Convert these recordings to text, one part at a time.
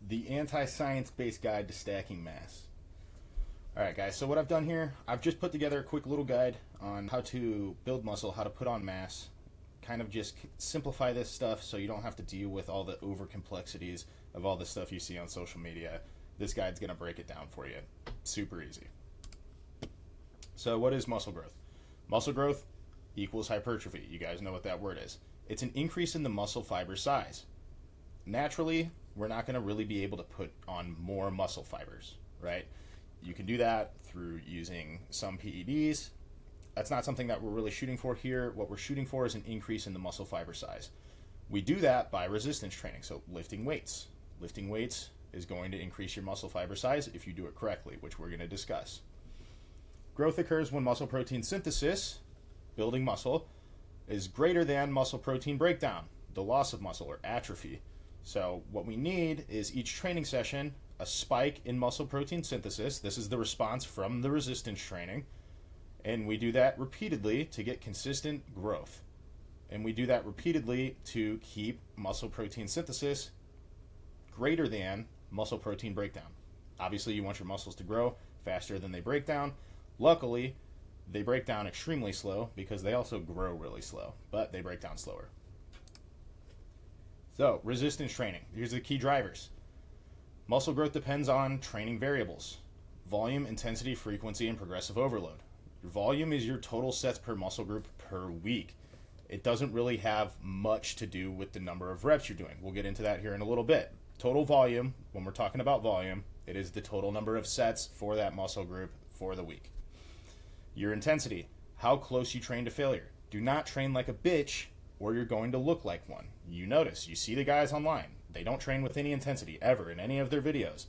the anti-science-based guide to stacking mass. Alright guys, so what I've done here, I've just put together a quick little guide on how to build muscle, how to put on mass, kind of just simplify this stuff so you don't have to deal with all the over complexities of all the stuff you see on social media. This guide's going to break it down for you. Super easy. So what is muscle growth? Muscle growth equals hypertrophy. You guys know what that word is. It's an increase in the muscle fiber size. Naturally, we're not going to really be able to put on more muscle fibers, right? You can do that through using some PEDs. That's not something that we're really shooting for here. What we're shooting for is an increase in the muscle fiber size. We do that by resistance training, so lifting weights. Lifting weights is going to increase your muscle fiber size if you do it correctly, which we're going to discuss. Growth occurs when muscle protein synthesis, building muscle, is greater than muscle protein breakdown, the loss of muscle or atrophy. So what we need is each training session, a spike in muscle protein synthesis. This is the response from the resistance training. And we do that repeatedly to get consistent growth. And we do that repeatedly to keep muscle protein synthesis greater than muscle protein breakdown. Obviously, you want your muscles to grow faster than they break down. Luckily, they break down extremely slow because they also grow really slow, but they break down slower. So, resistance training. Here's the key drivers. Muscle growth depends on training variables: volume, intensity, frequency, and progressive overload. Your volume is your total sets per muscle group per week. It doesn't really have much to do with the number of reps you're doing. We'll get into that here in a little bit. Total volume, when we're talking about volume, it is the total number of sets for that muscle group for the week. Your intensity, how close you train to failure. Do not train like a bitch or you're going to look like one. You notice, you see the guys online. They don't train with any intensity ever in any of their videos.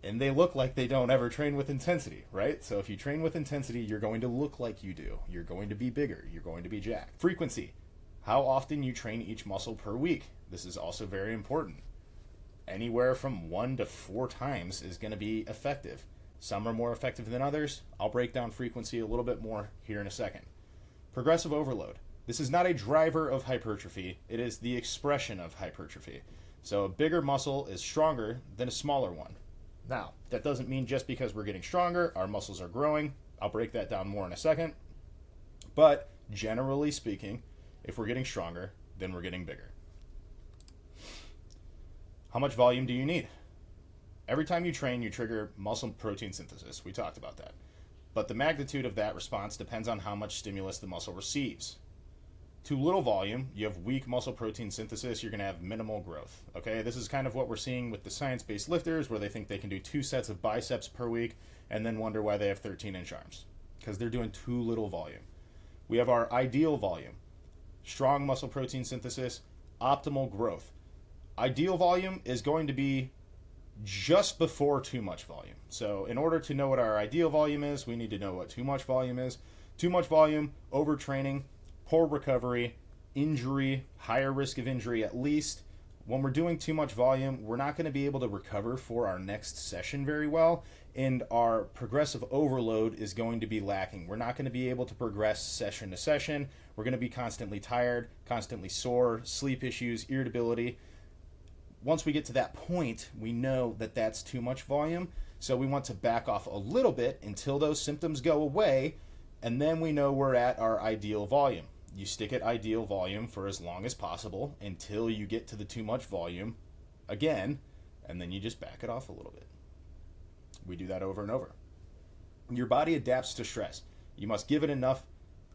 And they look like they don't ever train with intensity, right? So if you train with intensity, you're going to look like you do. You're going to be bigger. You're going to be jacked. Frequency, how often you train each muscle per week. This is also very important. Anywhere from 1 to 4 times is going to be effective. Some are more effective than others. I'll break down frequency a little bit more here in a second. Progressive overload. This is not a driver of hypertrophy. It is the expression of hypertrophy. So a bigger muscle is stronger than a smaller one. Now, that doesn't mean just because we're getting stronger, our muscles are growing. I'll break that down more in a second. But generally speaking, if we're getting stronger, then we're getting bigger. How much volume do you need? Every time you train, you trigger muscle protein synthesis. We talked about that. But the magnitude of that response depends on how much stimulus the muscle receives. Too little volume, you have weak muscle protein synthesis, you're going to have minimal growth. Okay, this is kind of what we're seeing with the science-based lifters, where they think they can do 2 sets of biceps per week and then wonder why they have 13-inch arms, because they're doing too little volume. We have our ideal volume: strong muscle protein synthesis, optimal growth. Ideal volume is going to be just before too much volume. So in order to know what our ideal volume is, we need to know what too much volume is. Too much volume, overtraining, poor recovery, injury, higher risk of injury at least. When we're doing too much volume, we're not going to be able to recover for our next session very well, and our progressive overload is going to be lacking. We're not going to be able to progress session to session. We're going to be constantly tired, constantly sore, sleep issues, irritability. Once we get to that point, we know that that's too much volume, so we want to back off a little bit until those symptoms go away, and then we know we're at our ideal volume. You stick at ideal volume for as long as possible until you get to the too much volume again, and then you just back it off a little bit. We do that over and over. Your body adapts to stress. You must give it enough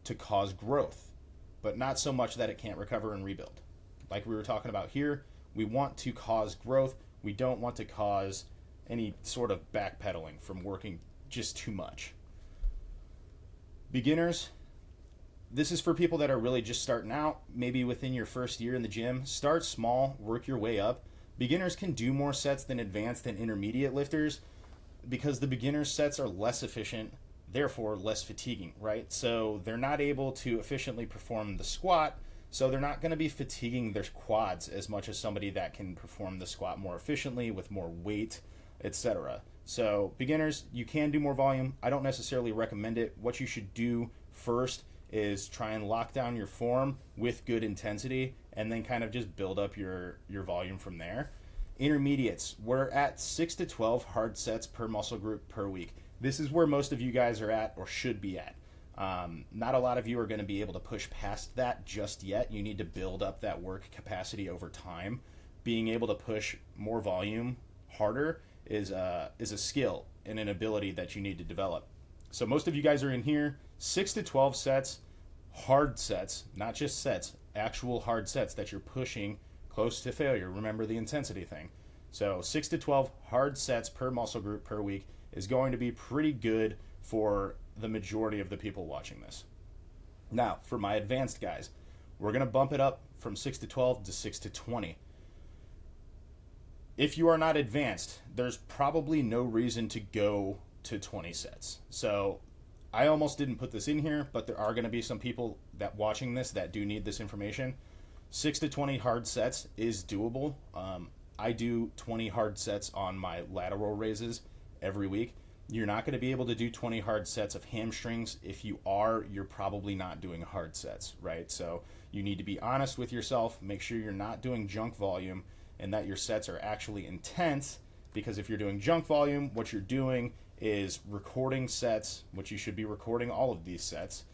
to cause growth, but not so much that it can't recover and rebuild. Like we were talking about here, we want to cause growth. We don't want to cause any sort of backpedaling from working just too much. Beginners, this is for people that are really just starting out, maybe within your first year in the gym. Start small, work your way up. Beginners can do more sets than advanced and intermediate lifters because the beginner sets are less efficient, therefore less fatiguing, right? So they're not able to efficiently perform the squat, so they're not going to be fatiguing their quads as much as somebody that can perform the squat more efficiently with more weight, etc. So beginners, you can do more volume. I don't necessarily recommend it. What you should do first is try and lock down your form with good intensity and then kind of just build up your volume from there. Intermediates, we're at 6 to 12 hard sets per muscle group per week. This is where most of you guys are at or should be at. Not a lot of you are going to be able to push past that just yet. You need to build up that work capacity over time. Being able to push more volume harder is a skill and an ability that you need to develop. So most of you guys are in here, 6 to 12 sets, hard sets, not just sets, actual hard sets that you're pushing close to failure. Remember the intensity thing. So 6 to 12 hard sets per muscle group per week is going to be pretty good for the majority of the people watching this. Now, for my advanced guys, we're going to bump it up from 6 to 12 to 6 to 20. If you are not advanced, there's probably no reason to go to 20 sets. So I almost didn't put this in here, but there are going to be some people that watching this that do need this information. 6 to 20 hard sets is doable. I do 20 hard sets on my lateral raises every week. You're not going to be able to do 20 hard sets of hamstrings. If you are, you're probably not doing hard sets, right? So you need to be honest with yourself, make sure you're not doing junk volume and that your sets are actually intense, because if you're doing junk volume, what you're doing is recording sets, which you should be recording all of these sets.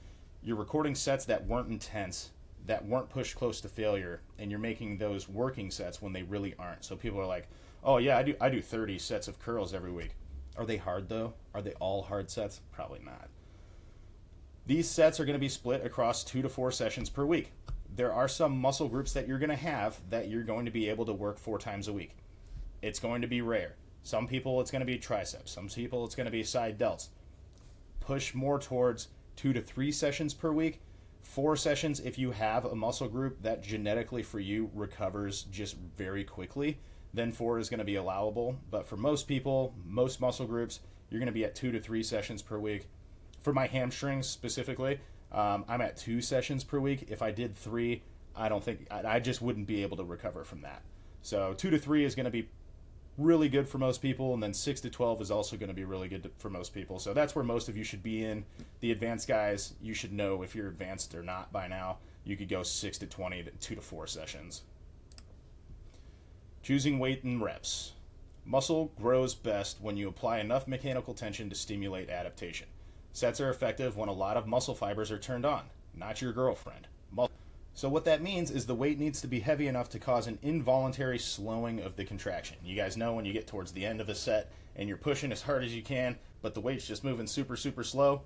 You're recording sets that weren't intense, that weren't pushed close to failure, and you're making those working sets when they really aren't. So people are like, oh yeah, I do 30 sets of curls every week. Are they hard though? Are they all hard sets? Probably not. These sets are going to be split across 2 to 4 sessions per week. There are some muscle groups that you're going to have that you're going to be able to work 4 times a week. It's going to be rare. Some people it's going to be triceps. Some people it's going to be side delts. Push more towards 2 to 3 sessions per week. 4 sessions if you have a muscle group that genetically for you recovers just very quickly, then 4 is going to be allowable. But for most people, most muscle groups, you're going to be at 2 to 3 sessions per week. For my hamstrings specifically, I'm at 2 sessions per week. If I did 3, I just wouldn't be able to recover from that. So 2 to 3 is going to be really good for most people, and then 6 to 12 is also going to be really good for most people. So that's where most of you should be in. The advanced guys, you should know if you're advanced or not by now. You could go 6 to 20 to 2 to 4 sessions. Choosing weight and reps. Muscle grows best when you apply enough mechanical tension to stimulate adaptation. Sets are effective when a lot of muscle fibers are turned on, not your girlfriend. So what that means is the weight needs to be heavy enough to cause an involuntary slowing of the contraction. You guys know when you get towards the end of a set and you're pushing as hard as you can, but the weight's just moving super, super slow.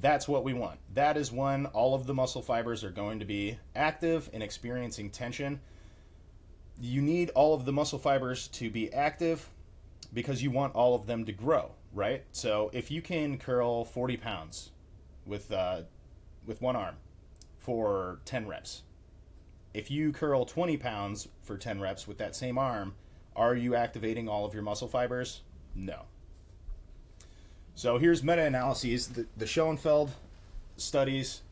That's what we want. That is when all of the muscle fibers are going to be active and experiencing tension. You need all of the muscle fibers to be active because you want all of them to grow, right? So if you can curl 40 pounds with one arm for 10 reps, if you curl 20 pounds for 10 reps with that same arm, are you activating all of your muscle fibers? No. So here's meta-analyses. The Schoenfeld studies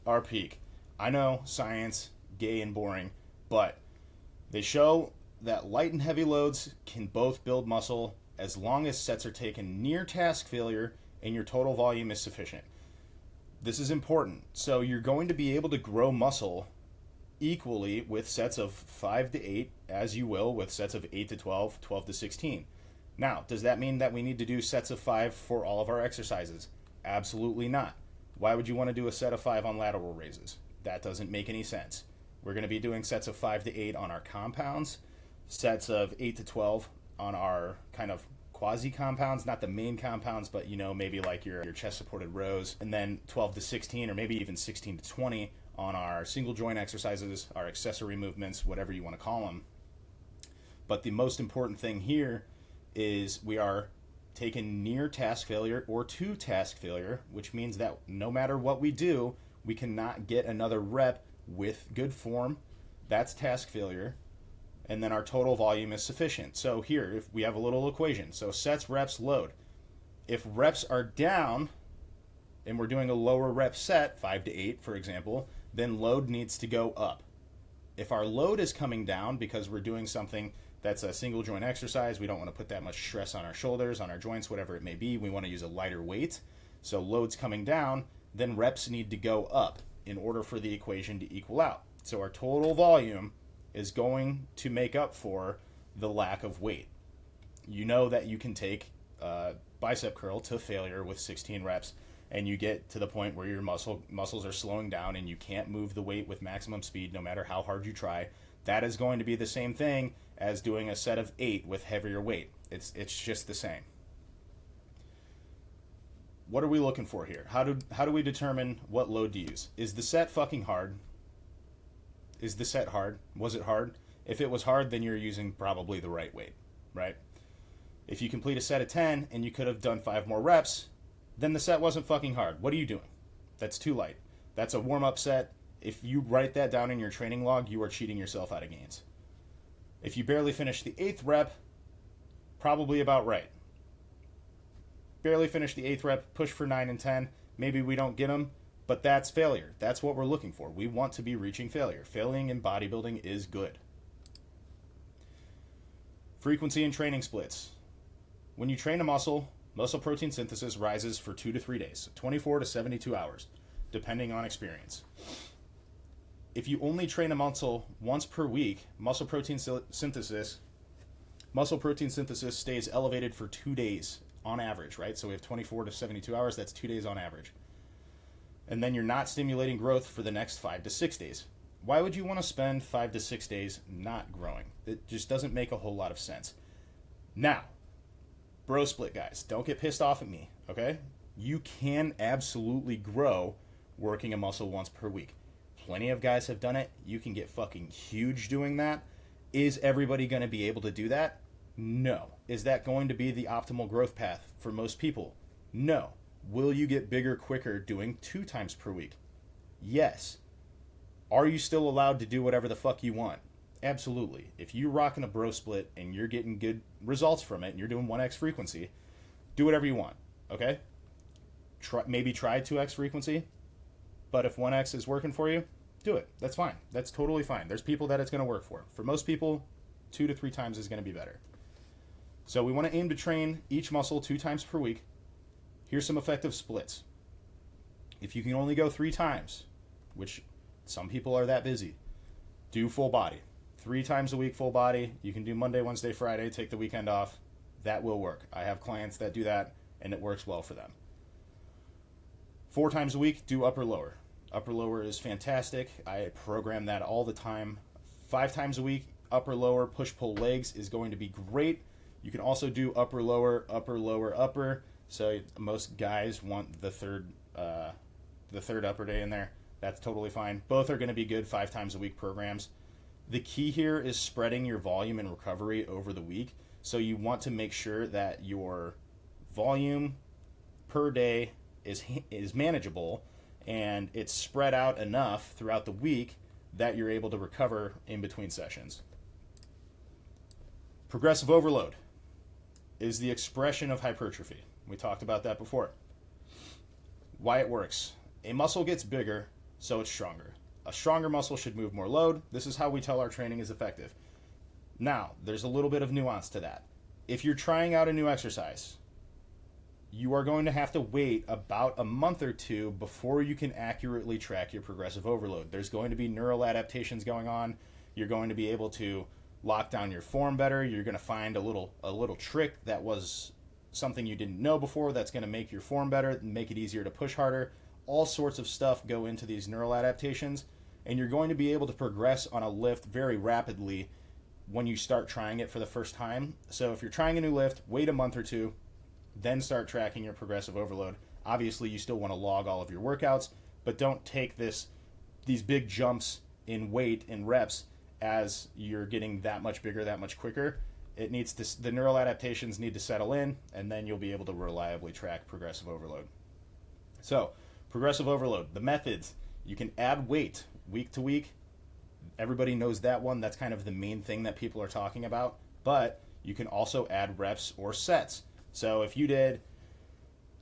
are peak. I know, science, gay and boring, but they show that light and heavy loads can both build muscle as long as sets are taken near task failure and your total volume is sufficient. This is important. So you're going to be able to grow muscle equally with sets of 5 to 8, as you will with sets of 8 to 12, 12 to 16. Now, does that mean that we need to do sets of 5 for all of our exercises? Absolutely not. Why would you want to do a set of 5 on lateral raises? That doesn't make any sense. We're going to be doing sets of 5 to 8 on our compounds, sets of 8 to 12 on our kind of quasi-compounds, not the main compounds, but maybe like your chest-supported rows, and then 12 to 16 or maybe even 16 to 20 on our single joint exercises, our accessory movements, whatever you want to call them. But the most important thing here is we are taken near task failure or to task failure, which means that no matter what we do, we cannot get another rep with good form. That's task failure. And then our total volume is sufficient. So here, if we have a little equation. So sets, reps, load. If reps are down, and we're doing a lower rep set, 5 to 8, for example, then load needs to go up. If our load is coming down because we're doing something that's a single joint exercise, we don't want to put that much stress on our shoulders, on our joints, whatever it may be, we want to use a lighter weight. So load's coming down, then reps need to go up in order for the equation to equal out. So our total volume is going to make up for the lack of weight. You know that you can take bicep curl to failure with 16 reps, and you get to the point where your muscles are slowing down and you can't move the weight with maximum speed no matter how hard you try. That is going to be the same thing as doing a set of 8 with heavier weight. It's just the same. What are we looking for here? How do we determine what load to use? Is the set fucking hard? Is the set hard? Was it hard? If it was hard, then you're using probably the right weight, right? If you complete a set of 10 and you could have done 5 more reps, then the set wasn't fucking hard. What are you doing? That's too light. That's a warm-up set. If you write that down in your training log, you are cheating yourself out of gains. If you barely finish the 8th rep, probably about right. Barely finish the 8th rep, push for 9 and 10. Maybe we don't get them, but that's failure. That's what we're looking for. We want to be reaching failure. Failing in bodybuilding is good. Frequency and training splits. When you train a muscle protein synthesis rises for 2 to 3 days, 24 to 72 hours, depending on experience. If you only train a muscle once per week, muscle protein synthesis stays elevated for 2 days on average, right? So we have 24 to 72 hours, that's 2 days on average. And then you're not stimulating growth for the next 5 to 6 days. Why would you want to spend 5 to 6 days not growing? It just doesn't make a whole lot of sense. Now, bro split guys, don't get pissed off at me, okay? You can absolutely grow working a muscle once per week. Plenty of guys have done it. You can get fucking huge doing that. Is everybody going to be able to do that? No. Is that going to be the optimal growth path for most people? No. Will you get bigger quicker doing 2 times per week? Yes. Are you still allowed to do whatever the fuck you want? Absolutely. If you're rocking a bro split and you're getting good results from it and you're doing 1x frequency, do whatever you want, okay? Maybe try 2x frequency, but if 1x is working for you, do it. That's fine. That's totally fine. There's people that it's going to work for. For most people, 2 to 3 times is going to be better. So we want to aim to train each muscle 2 times per week. Here's some effective splits. If you can only go 3 times, which some people are that busy, do full body. 3 times a week full body. You can do Monday, Wednesday, Friday, take the weekend off. That will work. I have clients that do that, and it works well for them. 4 times a week, do upper lower. Upper lower is fantastic. I program that all the time. 5 times a week, upper lower, push pull legs is going to be great. You can also do upper lower, upper lower, upper. So most guys want the third upper day in there. That's totally fine. Both are going to be good 5 times a week programs. The key here is spreading your volume and recovery over the week. So you want to make sure that your volume per day is manageable and it's spread out enough throughout the week that you're able to recover in between sessions. Progressive overload is the expression of hypertrophy. We talked about that before. Why it works. A muscle gets bigger, so it's stronger. A stronger muscle should move more load. This is how we tell our training is effective. Now, there's a little bit of nuance to that. If you're trying out a new exercise, you are going to have to wait about a month or 2 before you can accurately track your progressive overload. There's going to be neural adaptations going on. You're going to be able to lock down your form better. You're going to find a little trick that was something you didn't know before that's going to make your form better and make it easier to push harder. All sorts of stuff go into these neural adaptations, and you're going to be able to progress on a lift very rapidly when you start trying it for the first time. So if you're trying a new lift, wait a month or 2, then start tracking your progressive overload. Obviously, you still want to log all of your workouts, but don't take these big jumps in weight and reps as you're getting that much bigger, that much quicker. The neural adaptations need to settle in, and then you'll be able to reliably track progressive overload. So, progressive overload, the methods. You can add weight week to week. Everybody knows that one. That's kind of the main thing that people are talking about. But you can also add reps or sets. So if you did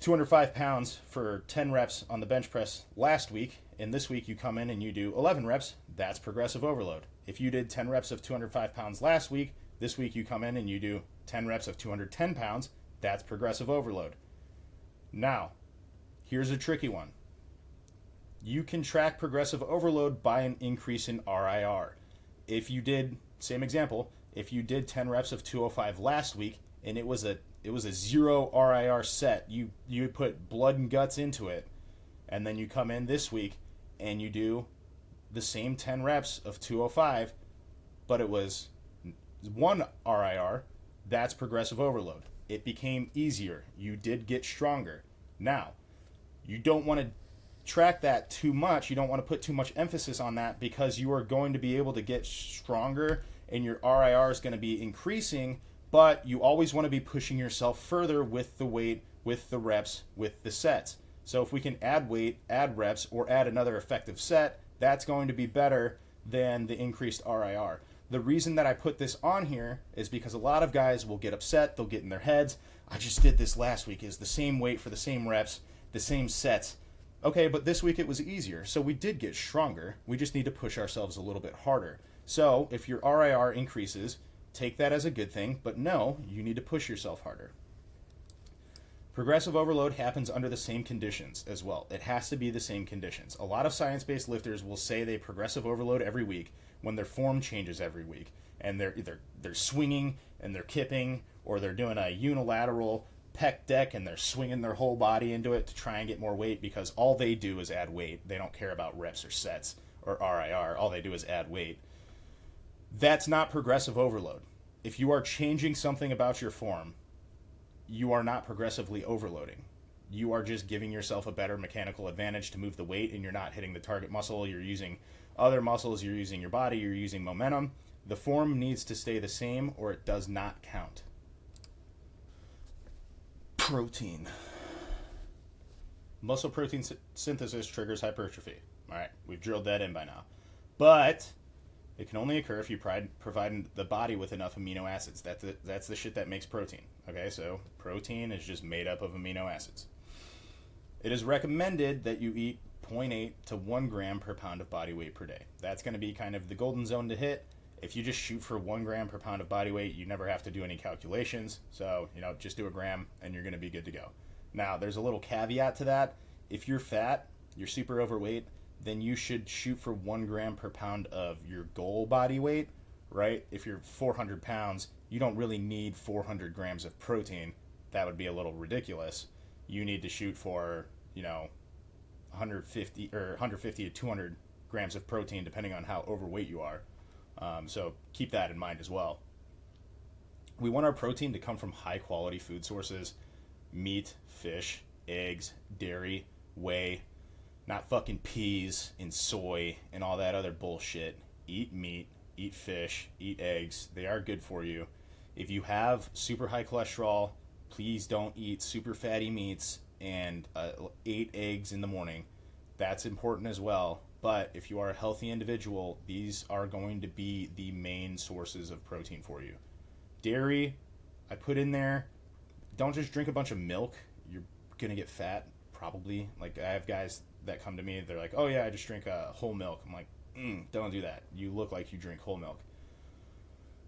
205 pounds for 10 reps on the bench press last week, and this week you come in and you do 11 reps, that's progressive overload. If you did 10 reps of 205 pounds last week, this week you come in and you do 10 reps of 210 pounds, that's progressive overload. Now, here's a tricky one. You can track progressive overload by an increase in RIR. If you did, same example, If you did 10 reps of 205 last week and it was a 0 RIR set, you put blood and guts into it, and then you come in this week and you do the same 10 reps of 205, but it was 1 RIR, that's progressive overload. It became easier. You did get stronger. Now, you don't want to track that too much. You don't want to put too much emphasis on that, because you are going to be able to get stronger and your RIR is going to be increasing, but you always want to be pushing yourself further with the weight, with the reps, with the sets. So if we can add weight, add reps, or add another effective set, that's going to be better than the increased RIR. The reason that I put this on here is because a lot of guys will get upset. They'll get in their heads. I just did this last week. It's the same weight for the same reps, the same sets. Okay, but this week it was easier. So we did get stronger. We just need to push ourselves a little bit harder. So if your RIR increases, take that as a good thing. But no, you need to push yourself harder. Progressive overload happens under the same conditions as well. It has to be the same conditions. A lot of science-based lifters will say they progressive overload every week when their form changes every week, and they're swinging and they're kipping, or they're doing a unilateral pec deck and they're swinging their whole body into it to try and get more weight, because all they do is add weight. They don't care about reps or sets or RIR. All they do is add weight. That's not progressive overload. If you are changing something about your form, you are not progressively overloading. You are just giving yourself a better mechanical advantage to move the weight, and you're not hitting the target muscle. You're using other muscles. You're using your body. You're using momentum. The form needs to stay the same, or it does not count. Protein. Muscle protein synthesis triggers hypertrophy. All right, we've drilled that in by now. But it can only occur if you provide the body with enough amino acids. That's the shit that makes protein. Okay, so protein is just made up of amino acids. It is recommended that you eat 0.8 to 1 gram per pound of body weight per day. That's going to be kind of the golden zone to hit. If you just shoot for 1 gram per pound of body weight, you never have to do any calculations. So, just do a gram and you're going to be good to go. Now, there's a little caveat to that. If you're fat, you're super overweight, then you should shoot for 1 gram per pound of your goal body weight, right? If you're 400 pounds, you don't really need 400 grams of protein. That would be a little ridiculous. You need to shoot for, 150 to 200 grams of protein, depending on how overweight you are. So keep that in mind as well. We want our protein to come from high quality food sources: meat, fish, eggs, dairy, whey, not fucking peas and soy and all that other bullshit. Eat meat, eat fish, eat eggs. They are good for you. If you have super high cholesterol, please don't eat super fatty meats and 8 eggs in the morning. That's important as well. But if you are a healthy individual, these are going to be the main sources of protein for you. Dairy, I put in there. Don't just drink a bunch of milk. You're going to get fat, probably. Like, I have guys that come to me, they're like, oh yeah, I just drink whole milk. I'm like, don't do that. You look like you drink whole milk.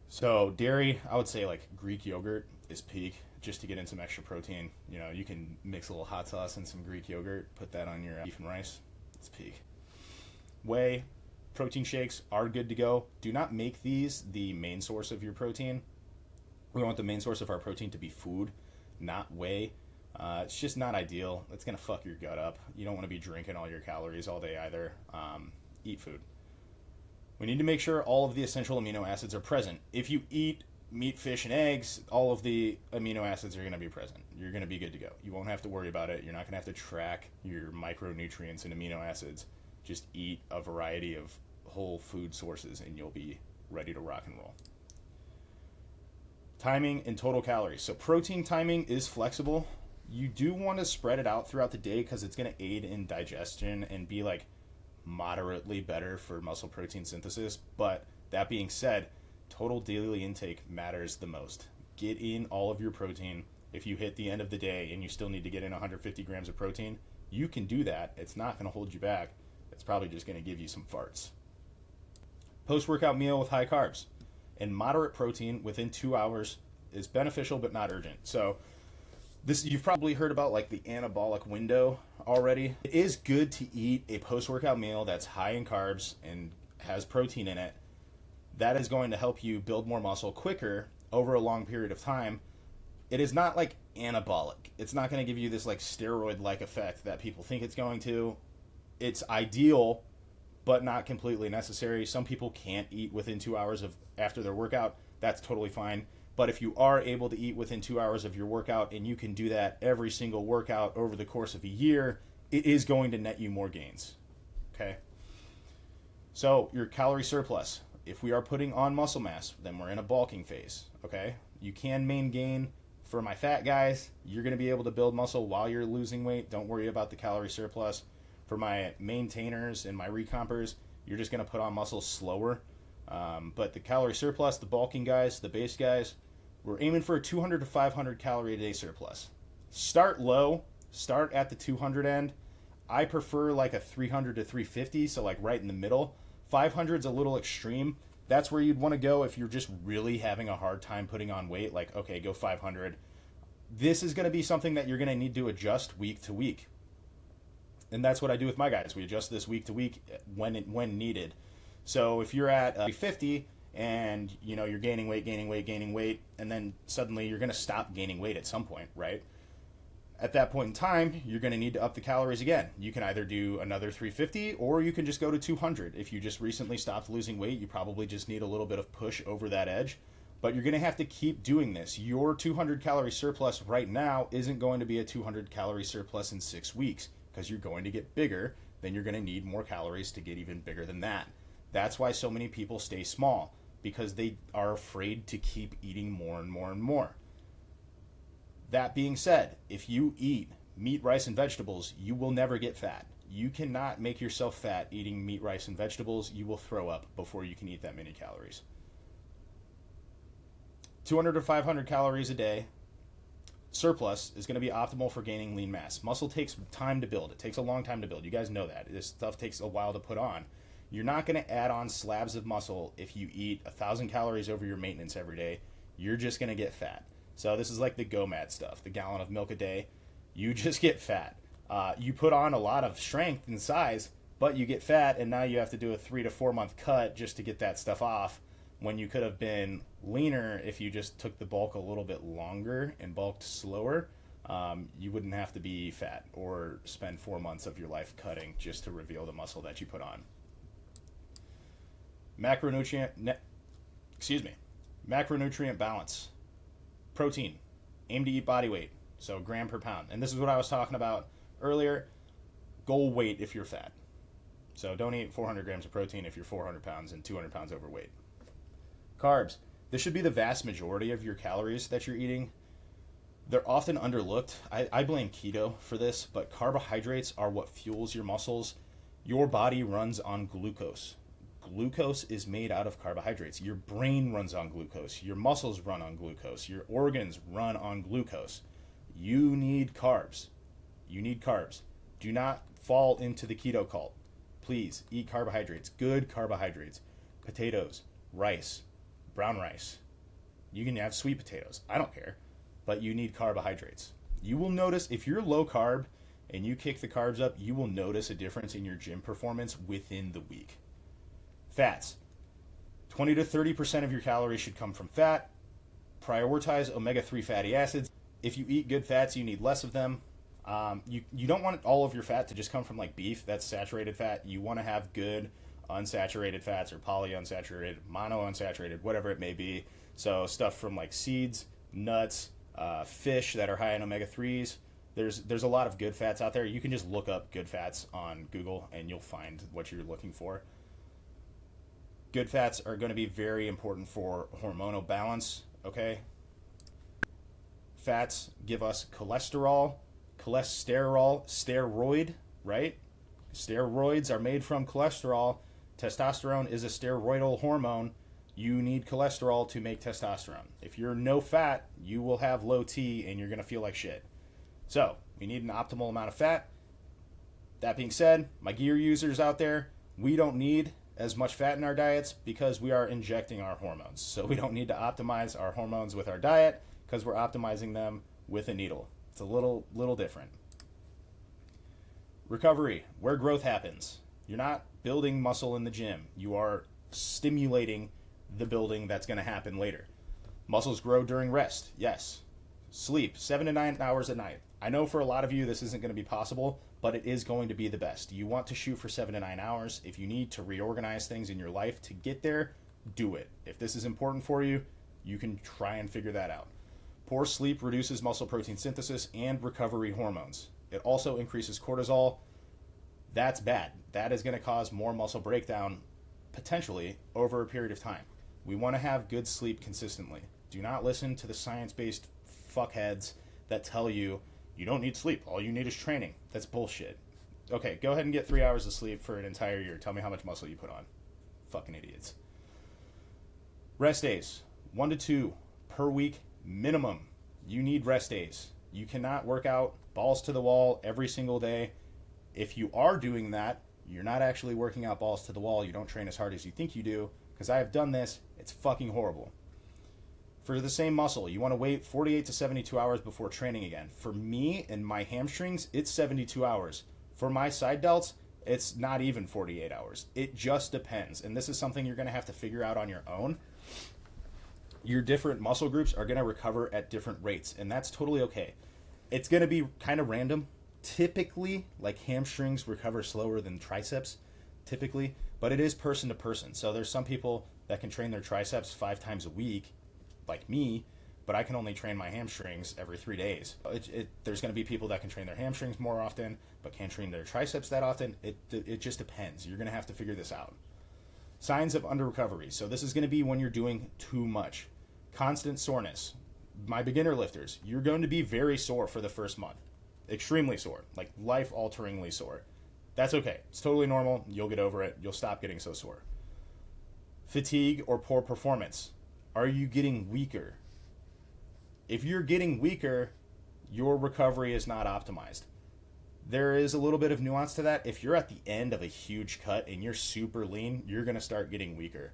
So dairy, I would say like Greek yogurt is peak, just to get in some extra protein. You can mix a little hot sauce and some Greek yogurt, put that on your beef and rice. It's peak. Whey, protein shakes are good to go. Do not make these the main source of your protein. We want the main source of our protein to be food, not whey. It's just not ideal. It's going to fuck your gut up. You don't want to be drinking all your calories all day either. Eat food. We need to make sure all of the essential amino acids are present. If you eat meat, fish, and eggs, all of the amino acids are going to be present. You're going to be good to go. You won't have to worry about it. You're not going to have to track your micronutrients and amino acids. Just eat a variety of whole food sources and you'll be ready to rock and roll. Timing and total calories. So protein timing is flexible. You do want to spread it out throughout the day because it's going to aid in digestion and be like moderately better for muscle protein synthesis. But that being said, total daily intake matters the most. Get in all of your protein. If you hit the end of the day and you still need to get in 150 grams of protein, you can do that. It's not going to hold you back. It's probably just going to give you some farts. Post-workout meal with high carbs and moderate protein within 2 hours is beneficial but not urgent. So this, you've probably heard about like the anabolic window already. It is good to eat a post-workout meal that's high in carbs and has protein in it That is going to help you build more muscle quicker over a long period of time. It is not like anabolic. It's not going to give you this like steroid like effect that people think it's going to. It's ideal, but not completely necessary. Some people can't eat within 2 hours of after their workout. That's totally fine. But if you are able to eat within 2 hours of your workout and you can do that every single workout over the course of a year, it is going to net you more gains. Okay? So, your calorie surplus. If we are putting on muscle mass, then we're in a bulking phase. Okay? You can gain. For my fat guys, you're going to be able to build muscle while you're losing weight. Don't worry about the calorie surplus. For my maintainers and my recompers, you're just going to put on muscle slower. But the calorie surplus, the bulking guys, the base guys, we're aiming for a 200 to 500 calorie a day surplus. Start low, start at the 200 end. I prefer like a 300 to 350, so like right in the middle. 500 is a little extreme. That's where you'd want to go if you're just really having a hard time putting on weight. Like, okay, go 500. This is going to be something that you're going to need to adjust week to week. And that's what I do with my guys. We adjust this week to week when needed. So if you're at 50 and you're gaining weight, and then suddenly you're going to stop gaining weight at some point, right? At that point in time, you're going to need to up the calories again. You can either do another 350 or you can just go to 200. If you just recently stopped losing weight, you probably just need a little bit of push over that edge. But you're going to have to keep doing this. Your 200 calorie surplus right now isn't going to be a 200 calorie surplus in 6 weeks because you're going to get bigger. Then you're going to need more calories to get even bigger than that. That's why so many people stay small, because they are afraid to keep eating more and more and more. That being said, if you eat meat, rice, and vegetables, you will never get fat. You cannot make yourself fat eating meat, rice, and vegetables. You will throw up before you can eat that many calories. 200 to 500 calories a day surplus is going to be optimal for gaining lean mass. Muscle takes time to build. It takes a long time to build. You guys know that. This stuff takes a while to put on. You're not going to add on slabs of muscle if you eat 1,000 calories over your maintenance every day. You're just going to get fat. So this is like the GOMAD stuff, the gallon of milk a day. You just get fat. You put on a lot of strength and size, but you get fat, and now you have to do a 3 to 4 month cut just to get that stuff off, when you could have been leaner if you just took the bulk a little bit longer and bulked slower. You wouldn't have to be fat or spend 4 months of your life cutting just to reveal the muscle that you put on. Macronutrient balance. Protein. Aim to eat body weight, so gram per pound. And this is what I was talking about earlier. Goal weight if you're fat. So don't eat 400 grams of protein if you're 400 pounds and 200 pounds overweight. Carbs. This should be the vast majority of your calories that you're eating. They're often underlooked. I blame keto for this, but carbohydrates are what fuels your muscles. Your body runs on glucose. Glucose is made out of carbohydrates. Your brain runs on glucose. Your muscles run on glucose. Your organs run on glucose. You need carbs. You need carbs. Do not fall into the keto cult. Please eat carbohydrates. Good carbohydrates. Potatoes, rice, brown rice. You can have sweet potatoes. I don't care. But you need carbohydrates. You will notice if you're low carb and you kick the carbs up, you will notice a difference in your gym performance within the week. Fats. 20 to 30% of your calories should come from fat. Prioritize omega-3 fatty acids. If you eat good fats, you need less of them. You don't want all of your fat to just come from like beef. That's saturated fat. You want to have good unsaturated fats, or polyunsaturated, monounsaturated, whatever it may be. So stuff from like seeds, nuts, fish that are high in omega-3s. There's a lot of good fats out there. You can just look up good fats on Google and you'll find what you're looking for. Good fats are going to be very important for hormonal balance, okay? Fats give us cholesterol, steroid, right? Steroids are made from cholesterol. Testosterone is a steroidal hormone. You need cholesterol to make testosterone. If you're no fat, you will have low T and you're going to feel like shit. So, we need an optimal amount of fat. That being said, my gear users out there, we don't need as much fat in our diets because we are injecting our hormones. So we don't need to optimize our hormones with our diet because we're optimizing them with a needle. It's a little different. Recovery, where growth happens. You're not building muscle in the gym. You are stimulating the building that's going to happen later. Muscles grow during rest. Yes. Sleep 7 to 9 hours a night. I know for a lot of you this isn't going to be possible, but it is going to be the best. You want to shoot for 7 to 9 hours. If you need to reorganize things in your life to get there, do it. If this is important for you, you can try and figure that out. Poor sleep reduces muscle protein synthesis and recovery hormones. It also increases cortisol. That's bad. That is going to cause more muscle breakdown potentially over a period of time. We want to have good sleep consistently. Do not listen to the science-based fuckheads that tell you you don't need sleep. All you need is training. That's bullshit. Okay, go ahead and get 3 hours of sleep for an entire year. Tell me how much muscle you put on. Fucking idiots. Rest days. 1 to 2 per week minimum. You need rest days. You cannot work out balls to the wall every single day. If you are doing that, you're not actually working out balls to the wall. You don't train as hard as you think you do, because I have done this. It's fucking horrible. For the same muscle, you want to wait 48 to 72 hours before training again. For me and my hamstrings, it's 72 hours. For my side delts, it's not even 48 hours. It just depends. And this is something you're going to have to figure out on your own. Your different muscle groups are going to recover at different rates, and that's totally okay. It's going to be kind of random. Typically, like hamstrings recover slower than triceps, typically, but it is person to person. So there's some people that can train their triceps 5 times a week, like me, but I can only train my hamstrings every 3 days. There's going to be people that can train their hamstrings more often, but can't train their triceps that often. It just depends. You're going to have to figure this out. Signs of under recovery. So this is going to be when you're doing too much. Constant soreness. My beginner lifters, you're going to be very sore for the first month. Extremely sore, like life-alteringly sore. That's okay. It's totally normal. You'll get over it. You'll stop getting so sore. Fatigue or poor performance. Are you getting weaker? If you're getting weaker, your recovery is not optimized. There is a little bit of nuance to that. If you're at the end of a huge cut and you're super lean, you're going to start getting weaker.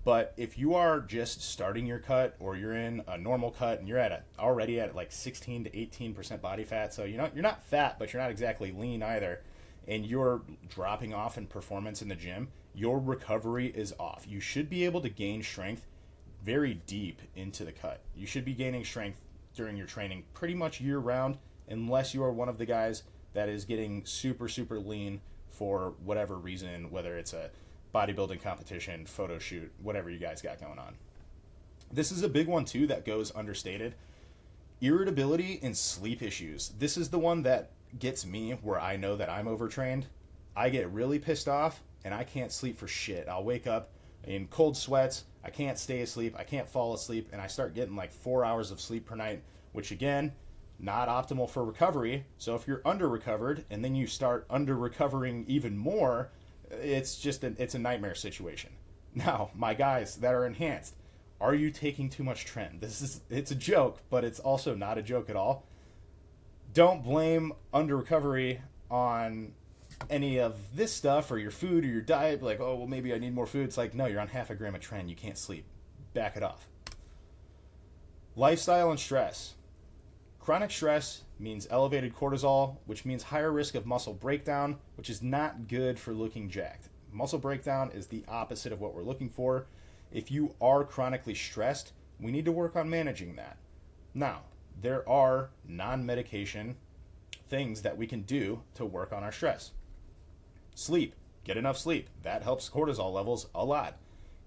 But if you are just starting your cut, or you're in a normal cut and you're already at like 16 to 18% body fat, so you're not fat, but you're not exactly lean either, and you're dropping off in performance in the gym, your recovery is off. You should be able to gain strength very deep into the cut. You should be gaining strength during your training pretty much year round, unless you are one of the guys that is getting super, super lean for whatever reason, whether it's a bodybuilding competition, photo shoot, whatever you guys got going on. This is a big one too that goes understated. Irritability and sleep issues. This is the one that gets me where I know that I'm overtrained. I get really pissed off and I can't sleep for shit. I'll wake up in cold sweats. I can't stay asleep. I can't fall asleep. And I start getting like 4 hours of sleep per night, which again, not optimal for recovery. So if you're under recovered and then you start under recovering even more, it's a nightmare situation. Now, my guys that are enhanced, are you taking too much tren? It's a joke, but it's also not a joke at all. Don't blame under recovery on any of this stuff or your food or your diet. Like, oh, well, maybe I need more food. It's like, no, you're on half a gram of tren. You can't sleep. Back it off. Lifestyle and stress. Chronic stress means elevated cortisol, which means higher risk of muscle breakdown, which is not good for looking jacked. Muscle breakdown is the opposite of what we're looking for. If you are chronically stressed, we need to work on managing that. Now, there are non-medication things that we can do to work on our stress. Sleep. Get enough sleep. That helps cortisol levels a lot.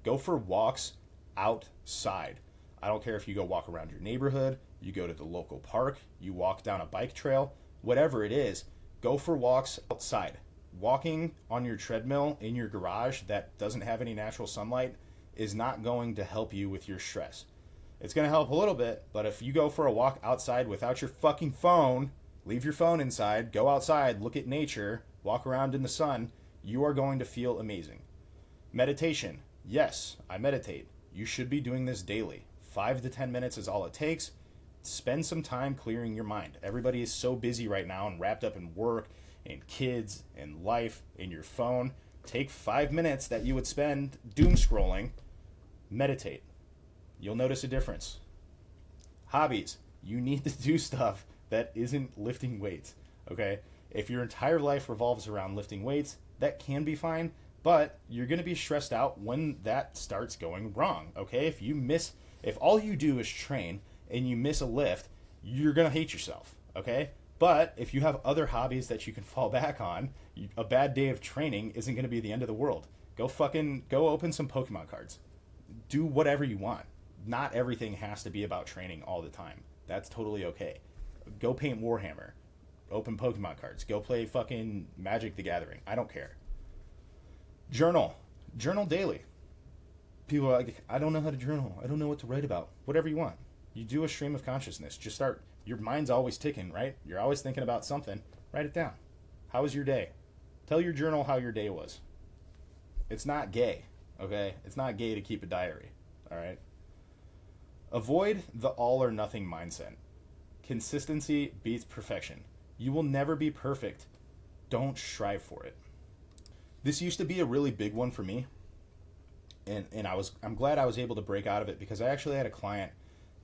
Go for walks outside. I don't care if you go walk around your neighborhood, you go to the local park, you walk down a bike trail, whatever it is, go for walks outside. Walking on your treadmill in your garage that doesn't have any natural sunlight is not going to help you with your stress. It's going to help a little bit, but if you go for a walk outside without your fucking phone, leave your phone inside, go outside, look at nature, walk around in the sun, you are going to feel amazing. Meditation. Yes, I meditate. You should be doing this daily. 5 to 10 minutes is all it takes. Spend some time clearing your mind. Everybody is so busy right now and wrapped up in work and kids and life and your phone. Take 5 minutes that you would spend doom scrolling. Meditate. You'll notice a difference. Hobbies. You need to do stuff that isn't lifting weights, okay? If your entire life revolves around lifting weights, that can be fine, But you're going to be stressed out when that starts going wrong, okay? If all you do is train and you miss a lift, you're going to hate yourself, okay? But if you have other hobbies that you can fall back on, a bad day of training isn't going to be the end of the world. Go open some Pokemon cards. Do whatever you want. Not everything has to be about training all the time. That's totally okay. Go paint Warhammer. Open Pokemon cards. Go play fucking Magic the Gathering. I don't care. Journal daily. People are like, I don't know how to journal. I don't know what to write about. Whatever you want. You do a stream of consciousness. Just start. Your mind's always ticking, right? You're always thinking about something. Write it down. How was your day? Tell your journal how your day was. It's not gay, okay? It's not gay to keep a diary, all right? Avoid the all or nothing mindset. Consistency beats perfection. You will never be perfect. Don't strive for it. This used to be a really big one for me, and I'm glad I was able to break out of it, because I actually had a client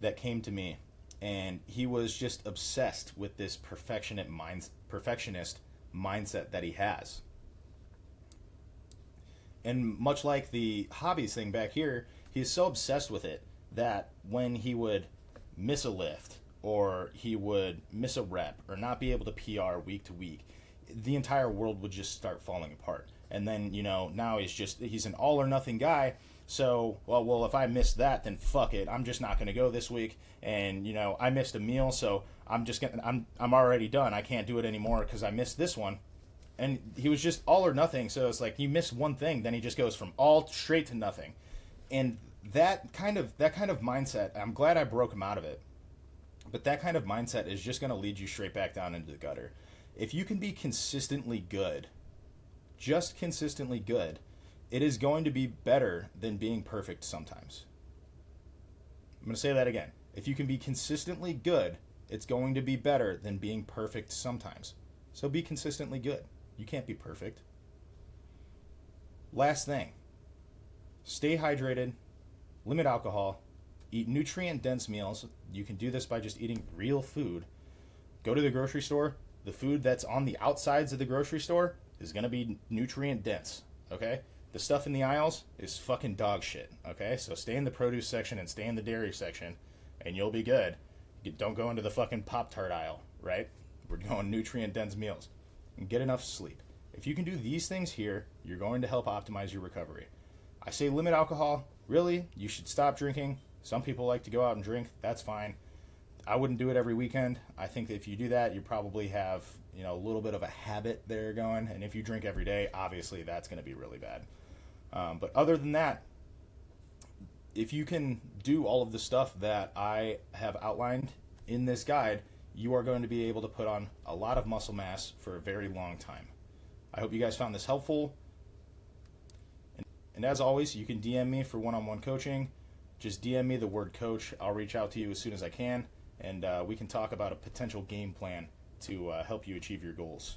that came to me, and he was just obsessed with this perfectionist mindset that he has. And much like the hobbies thing back here, he's so obsessed with it that when he would miss a lift, or he would miss a rep, or not be able to PR week to week, the entire world would just start falling apart. And then, now he's an all or nothing guy. So, well, if I missed that, then fuck it. I'm just not going to go this week. And, I missed a meal, so I'm already done. I can't do it anymore because I missed this one. And he was just all or nothing. So it's like, you miss one thing, then he just goes from all straight to nothing. And that kind of mindset, I'm glad I broke him out of it. But that kind of mindset is just going to lead you straight back down into the gutter. If you can be consistently good, just consistently good, it is going to be better than being perfect sometimes. I'm going to say that again. If you can be consistently good, it's going to be better than being perfect sometimes. So be consistently good. You can't be perfect. Last thing. Stay hydrated. Limit alcohol. Eat nutrient-dense meals. You can do this by just eating real food. Go to the grocery store. The food that's on the outsides of the grocery store is going to be nutrient-dense, okay? The stuff in the aisles is fucking dog shit, okay? So stay in the produce section and stay in the dairy section, and you'll be good. Don't go into the fucking Pop-Tart aisle, right? We're going nutrient-dense meals. And get enough sleep. If you can do these things here, you're going to help optimize your recovery. I say limit alcohol. Really, you should stop drinking. Some people like to go out and drink. That's fine. I wouldn't do it every weekend. I think that if you do that, you probably have, a little bit of a habit there going. And if you drink every day, obviously that's going to be really bad. But other than that, if you can do all of the stuff that I have outlined in this guide, you are going to be able to put on a lot of muscle mass for a very long time. I hope you guys found this helpful. And as always, you can DM me for one-on-one coaching. Just DM me the word coach. I'll reach out to you as soon as I can, and we can talk about a potential game plan to help you achieve your goals.